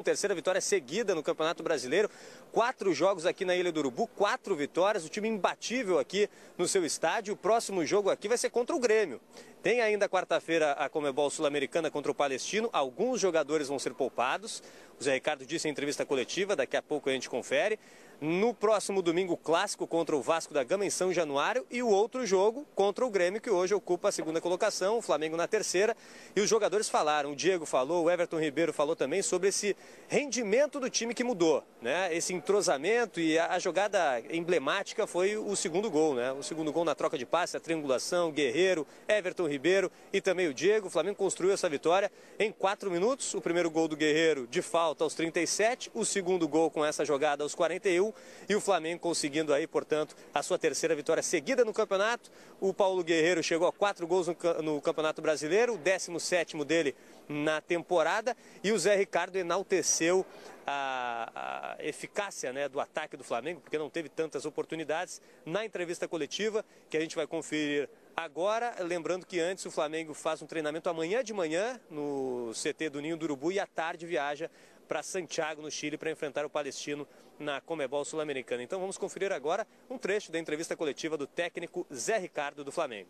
Terceira vitória seguida no Campeonato Brasileiro, 4 jogos aqui na Ilha do Urubu, 4 vitórias, o time imbatível aqui no seu estádio. O próximo jogo aqui vai ser contra o Grêmio. Tem ainda quarta-feira a Conmebol Sul-Americana contra o Palestino, alguns jogadores vão ser poupados. O Zé Ricardo disse em entrevista coletiva, daqui a pouco a gente confere. No próximo domingo, o clássico contra o Vasco da Gama em São Januário e o outro jogo contra o Grêmio, que hoje ocupa a segunda colocação, o Flamengo na terceira. E os jogadores falaram, o Diego falou, o Everton Ribeiro falou também sobre esse rendimento do time que mudou, né? Esse entrosamento, e a jogada emblemática foi o segundo gol, né? O segundo gol na troca de passe, a triangulação, Guerreiro, Everton Ribeiro e também o Diego. O Flamengo construiu essa vitória em 4 minutos. O primeiro gol do Guerreiro de falta aos 37, o segundo gol com essa jogada aos 41 e o Flamengo conseguindo aí, portanto, a sua terceira vitória seguida no campeonato. O Paulo Guerreiro chegou a 4 gols no Campeonato Brasileiro, o 17º dele na temporada, e o Zé Ricardo enalteceu a eficácia, né, do ataque do Flamengo, porque não teve tantas oportunidades, na entrevista coletiva que a gente vai conferir agora. Lembrando que antes o Flamengo faz um treinamento amanhã de manhã no CT do Ninho do Urubu e à tarde viaja para Santiago, no Chile, para enfrentar o Palestino na Conmebol Sul-Americana. Então vamos conferir agora um trecho da entrevista coletiva do técnico Zé Ricardo do Flamengo.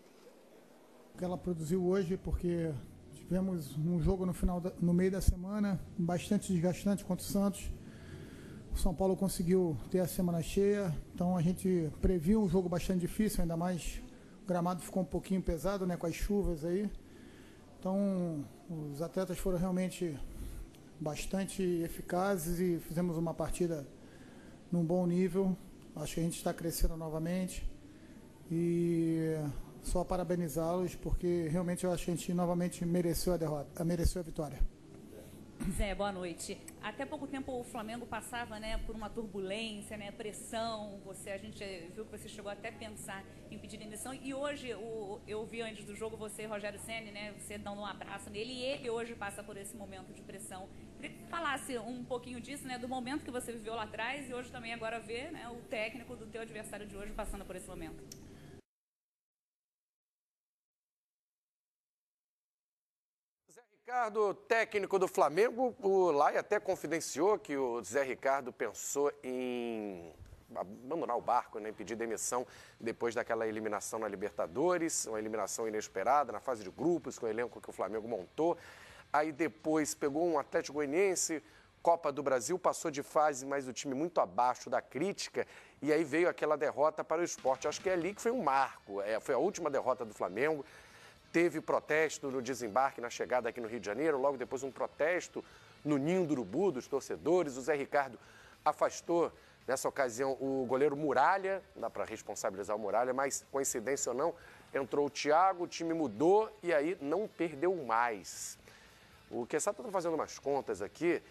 O que ela produziu hoje, porque tivemos um jogo no meio da semana, bastante desgastante contra o Santos. O São Paulo conseguiu ter a semana cheia, então a gente previu um jogo bastante difícil, ainda mais o gramado ficou um pouquinho pesado, né, com as chuvas aí. Então os atletas foram realmente bastante eficazes e fizemos uma partida num bom nível. Acho que a gente está crescendo novamente e só parabenizá-los, porque realmente eu acho que a gente novamente mereceu a vitória. Zé, boa noite. Até pouco tempo o Flamengo passava, né, por uma turbulência, né, pressão. A gente viu que você chegou até a pensar em pedir demissão. E hoje eu vi antes do jogo você e Rogério Ceni, né, você dando um abraço nele. E ele hoje passa por esse momento de pressão. Queria que falasse um pouquinho disso, né, do momento que você viveu lá atrás e hoje também agora vê, né, o técnico do teu adversário de hoje passando por esse momento. Ricardo, técnico do Flamengo, o Lai até confidenciou que o Zé Ricardo pensou em abandonar o barco, né, pedir demissão depois daquela eliminação na Libertadores, uma eliminação inesperada na fase de grupos, com o elenco que o Flamengo montou. Aí depois pegou um Atlético Goianiense, Copa do Brasil, passou de fase, mas o time muito abaixo da crítica, e aí veio aquela derrota para o Sport. Acho que é ali que foi um marco, foi a última derrota do Flamengo. Teve protesto no desembarque, na chegada aqui no Rio de Janeiro, logo depois um protesto no Ninho do Urubu dos torcedores. O Zé Ricardo afastou, nessa ocasião, o goleiro Muralha, não dá para responsabilizar o Muralha, mas, coincidência ou não, entrou o Thiago, o time mudou e aí não perdeu mais. O Quesada está fazendo umas contas aqui,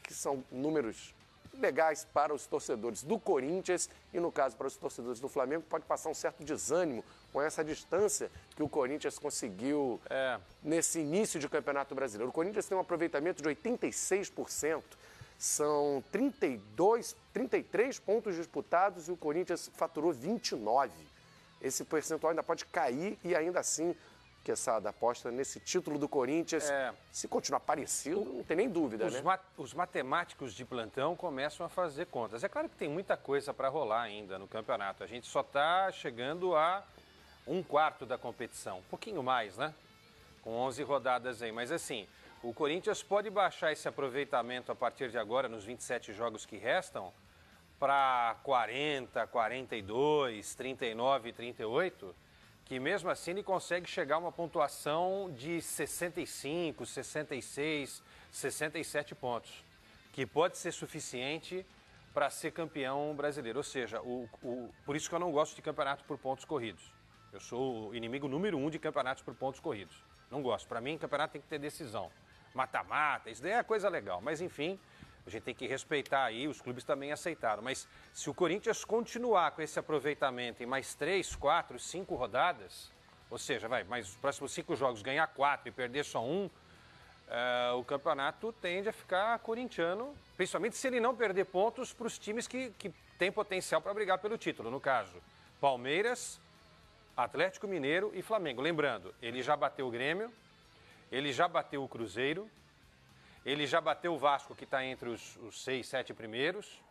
que são números legais para os torcedores do Corinthians e, no caso, para os torcedores do Flamengo, pode passar um certo desânimo com essa distância que o Corinthians conseguiu nesse início de Campeonato Brasileiro. O Corinthians tem um aproveitamento de 86%, são 33 pontos disputados e o Corinthians faturou 29. Esse percentual ainda pode cair e ainda assim, Quesada aposta nesse título do Corinthians. Se continuar parecido, não tem nem dúvida, né? Os matemáticos de plantão começam a fazer contas. É claro que tem muita coisa para rolar ainda no campeonato. A gente só está chegando a 1/4 da competição. Um pouquinho mais, né? Com 11 rodadas aí. Mas assim, o Corinthians pode baixar esse aproveitamento a partir de agora, nos 27 jogos que restam, para 40, 42, 39, 38... que mesmo assim ele consegue chegar a uma pontuação de 65, 66, 67 pontos, que pode ser suficiente para ser campeão brasileiro. Ou seja, por isso que eu não gosto de campeonato por pontos corridos. Eu sou o inimigo número 1 de campeonatos por pontos corridos. Não gosto. Para mim, campeonato tem que ter decisão. Mata-mata, isso daí é coisa legal. Mas, enfim, a gente tem que respeitar aí, os clubes também aceitaram. Mas se o Corinthians continuar com esse aproveitamento em mais 3, 4, 5 rodadas, ou seja, mais os próximos 5 jogos ganhar 4 e perder só 1, o campeonato tende a ficar corintiano, principalmente se ele não perder pontos para os times que têm potencial para brigar pelo título. No caso, Palmeiras, Atlético Mineiro e Flamengo. Lembrando, ele já bateu o Grêmio, ele já bateu o Cruzeiro, Ele já bateu o Vasco, que está entre os 6, 7 primeiros.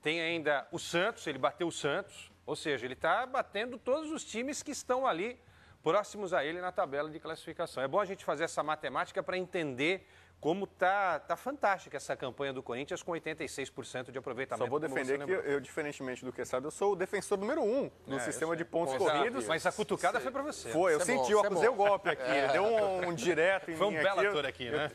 Tem ainda o Santos, ele bateu o Santos. Ou seja, ele está batendo todos os times que estão ali próximos a ele na tabela de classificação. É bom a gente fazer essa matemática para entender como tá fantástica essa campanha do Corinthians com 86% de aproveitamento. Só vou defender que eu, diferentemente do que sabe, eu sou o defensor número 1 no sistema de pontos corridos. Mas a cutucada foi para você. Foi, eu senti, eu acusei o golpe aqui, ele deu um direto em foi mim um Bellator aqui, né?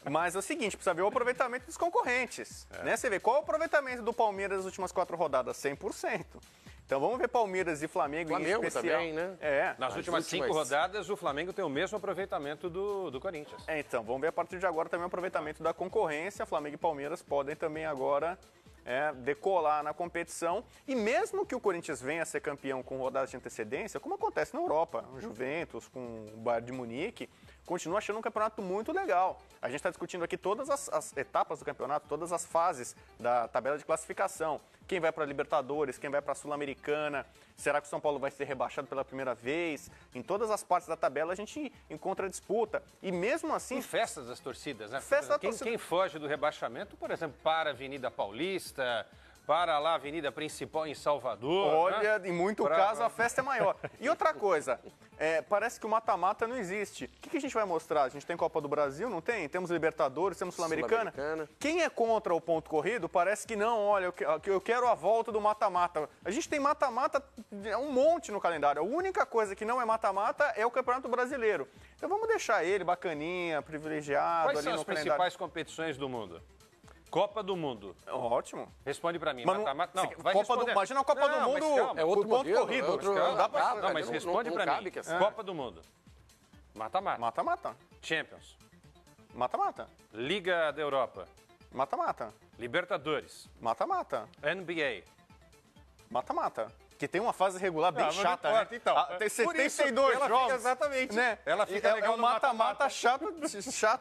Mas é o seguinte, precisa ver o aproveitamento dos concorrentes. Né? Você vê qual é o aproveitamento do Palmeiras nas últimas 4 rodadas? 100%. Então vamos ver Palmeiras e Flamengo em especial. Também, né? Nas últimas 5 rodadas, o Flamengo tem o mesmo aproveitamento do Corinthians. Então, vamos ver a partir de agora também o aproveitamento da concorrência. Flamengo e Palmeiras podem também agora decolar na competição. E mesmo que o Corinthians venha a ser campeão com rodadas de antecedência, como acontece na Europa, o Juventus com o Bayern de Munique, continua achando um campeonato muito legal. A gente está discutindo aqui todas as etapas do campeonato, todas as fases da tabela de classificação. Quem vai para a Libertadores, quem vai para a Sul-Americana, será que o São Paulo vai ser rebaixado pela primeira vez? Em todas as partes da tabela a gente encontra disputa. E mesmo assim... E festas das torcidas, né? Quem foge do rebaixamento, por exemplo, para a Avenida Paulista, para lá a Avenida Principal em Salvador. Olha, em muito caso a festa é maior. E outra coisa, parece que o mata-mata não existe. O que a gente vai mostrar? A gente tem Copa do Brasil, não tem? Temos Libertadores, temos Sul-Americana. Quem é contra o ponto corrido parece que não, olha, eu quero a volta do mata-mata. A gente tem mata-mata um monte no calendário. A única coisa que não é mata-mata é o Campeonato Brasileiro. Então vamos deixar ele bacaninha, privilegiado. Quais são as principais competições do mundo? Copa do Mundo. Ótimo. Responde pra mim. Mata-mata. Não, imagina a Copa do Mundo é outro ponto modelo, corrido. Mas responde pra mim. Copa do Mundo. Mata-mata. Mata-mata. Champions. Mata-mata. Liga da Europa. Mata-mata. Libertadores. Mata-mata. NBA. Mata-mata. Que tem uma fase regular bem chata, né? Então, tem 72 jogos. Exatamente. Né? Ela fica legal um mata-mata chato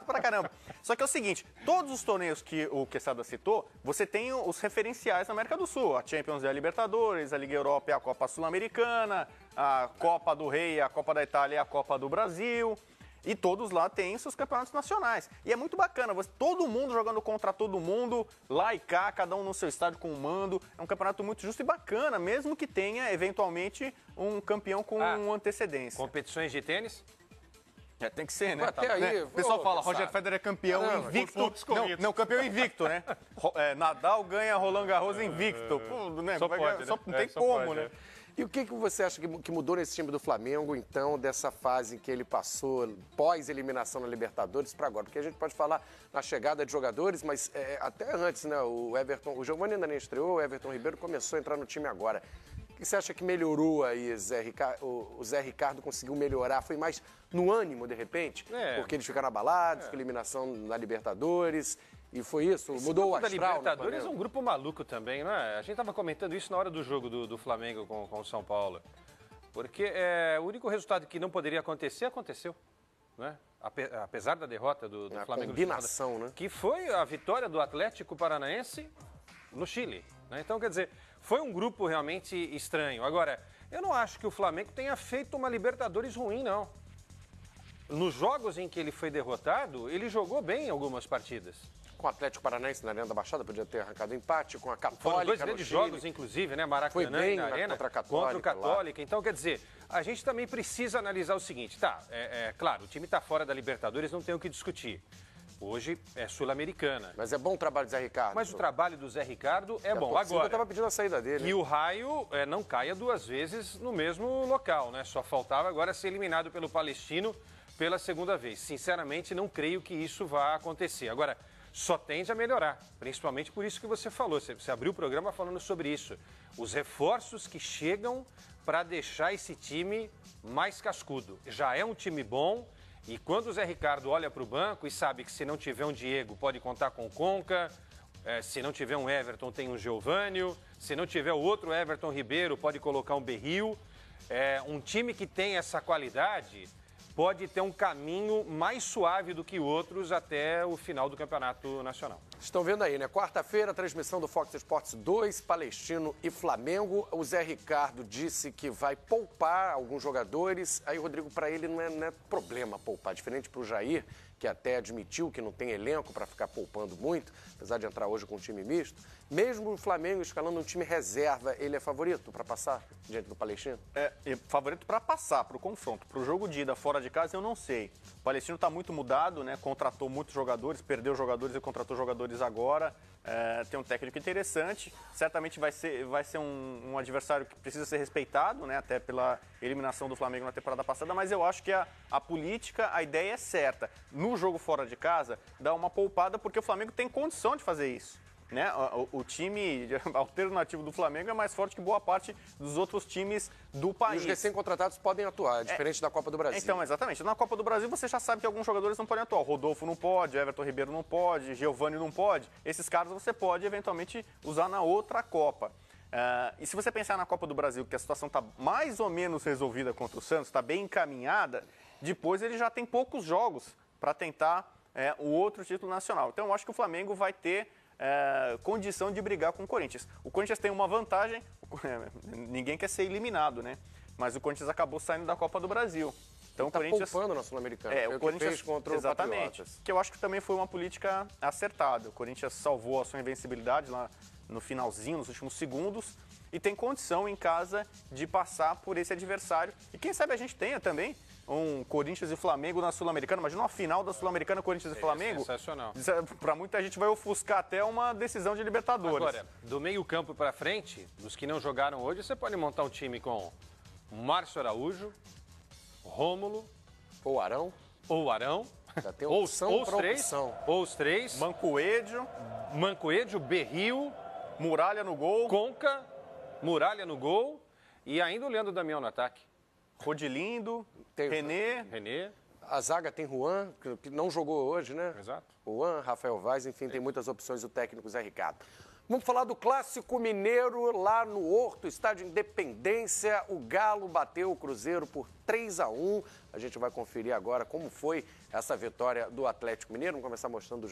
pra caramba. Só que é o seguinte, todos os torneios que o Quesada citou, você tem os referenciais na América do Sul. A Champions e a Libertadores, a Liga Europa e a Copa Sul-Americana, a Copa do Rei, a Copa da Itália e a Copa do Brasil. E todos lá têm seus campeonatos nacionais. E é muito bacana, todo mundo jogando contra todo mundo, lá e cá, cada um no seu estádio com um mando. É um campeonato muito justo e bacana, mesmo que tenha, eventualmente, um campeão com antecedência. Competições de tênis? Tem que ser, né? Até aí, o pessoal fala, Roger Federer é campeão invicto. Não, campeão invicto, né? Nadal ganha Roland Garros invicto. Só pode, não tem como, né? E o que você acha que mudou nesse time do Flamengo, então, dessa fase que ele passou pós-eliminação na Libertadores para agora? Porque a gente pode falar na chegada de jogadores, mas até antes, né? O Giovani ainda nem estreou, o Everton Ribeiro começou a entrar no time agora. O que você acha que melhorou aí, o Zé Ricardo conseguiu melhorar? Foi mais no ânimo, de repente? Porque eles ficaram abalados com a eliminação na Libertadores. E foi isso? Mudou o astral? O Libertadores é um grupo maluco também, né? A gente estava comentando isso na hora do jogo do Flamengo com o São Paulo. Porque o único resultado que não poderia acontecer, aconteceu. Né? Apesar da derrota do Flamengo. Combinação, né? Que foi a vitória do Atlético Paranaense no Chile. Né? Então, quer dizer, foi um grupo realmente estranho. Agora, eu não acho que o Flamengo tenha feito uma Libertadores ruim, não. Nos jogos em que ele foi derrotado, ele jogou bem em algumas partidas. Com o Atlético Paranaense na Arena da Baixada, podia ter arrancado empate, com a Católica. Foram 2 grandes jogos, inclusive, né? Maracanã e na Arena, contra o Católica. Então, quer dizer, a gente também precisa analisar o seguinte, claro, o time está fora da Libertadores, não tem o que discutir. Hoje é Sul-Americana. Mas é bom o trabalho do Zé Ricardo. Mas o trabalho do Zé Ricardo é bom. Agora, eu estava pedindo a saída dele. E o raio não caia 2 vezes no mesmo local, né? Só faltava agora ser eliminado pelo Palestino pela segunda vez. Sinceramente, não creio que isso vá acontecer. Agora, só tende a melhorar, principalmente por isso que você falou. Você abriu o programa falando sobre isso. Os reforços que chegam para deixar esse time mais cascudo. Já é um time bom e quando o Zé Ricardo olha para o banco e sabe que se não tiver um Diego pode contar com o Conca, se não tiver um Everton tem um Geovânio, se não tiver o outro Everton Ribeiro pode colocar um Berril. Um time que tem essa qualidade pode ter um caminho mais suave do que outros até o final do Campeonato Nacional. Estão vendo aí, né? Quarta-feira, transmissão do Fox Sports 2, Palestino e Flamengo. O Zé Ricardo disse que vai poupar alguns jogadores. Aí, Rodrigo, para ele não é problema poupar. Diferente para o Jair, que até admitiu que não tem elenco para ficar poupando muito, apesar de entrar hoje com um time misto. Mesmo o Flamengo escalando um time reserva, ele é favorito para passar diante do Palestino? É favorito para passar, para o confronto. Para o jogo de ida fora de casa, eu não sei. O Palestino está muito mudado, né? Contratou muitos jogadores, perdeu jogadores e contratou jogadores agora. Tem um técnico interessante. Certamente vai ser um adversário que precisa ser respeitado, né? Até pela eliminação do Flamengo na temporada passada. Mas eu acho que a política, a ideia é certa. No jogo fora de casa, dá uma poupada, porque o Flamengo tem condição de fazer isso. Né? O time alternativo do Flamengo é mais forte que boa parte dos outros times do país. E os recém-contratados podem atuar, diferente da Copa do Brasil. Então, exatamente. Na Copa do Brasil você já sabe que alguns jogadores não podem atuar. O Rodolfo não pode, o Everton Ribeiro não pode, Giovani não pode. Esses caras você pode, eventualmente, usar na outra Copa. E se você pensar na Copa do Brasil, que a situação está mais ou menos resolvida contra o Santos, está bem encaminhada, depois ele já tem poucos jogos para tentar o outro título nacional. Então, eu acho que o Flamengo vai ter condição de brigar com o Corinthians. O Corinthians tem uma vantagem, ninguém quer ser eliminado, né? Mas o Corinthians acabou saindo da Copa do Brasil. Então, o Corinthians poupando na Sul-Americana. O Corinthians fez contra exatamente, o Patriotas. Que eu acho que também foi uma política acertada. O Corinthians salvou a sua invencibilidade lá no finalzinho, nos últimos segundos, e tem condição em casa de passar por esse adversário. E quem sabe a gente tenha também um Corinthians e Flamengo na Sul-Americana. Imagina uma final da Sul-Americana, Corinthians e Flamengo. Sensacional. Para muita gente vai ofuscar até uma decisão de Libertadores. Agora, do meio campo para frente, dos que não jogaram hoje, você pode montar um time com Márcio Araújo, Rômulo ou Arão. Já tem opção ou os três. Mancoedio, Berril, Muralha no gol. Conca, Muralha no gol e ainda o Leandro Damião no ataque. Rodilindo, René. A zaga tem Juan, que não jogou hoje, né? Exato. Juan, Rafael Vaz, enfim, tem muitas opções o técnico Zé Ricardo. Vamos falar do Clássico Mineiro lá no Horto, Estádio Independência. O Galo bateu o Cruzeiro por 3-1. A gente vai conferir agora como foi essa vitória do Atlético Mineiro. Vamos começar mostrando o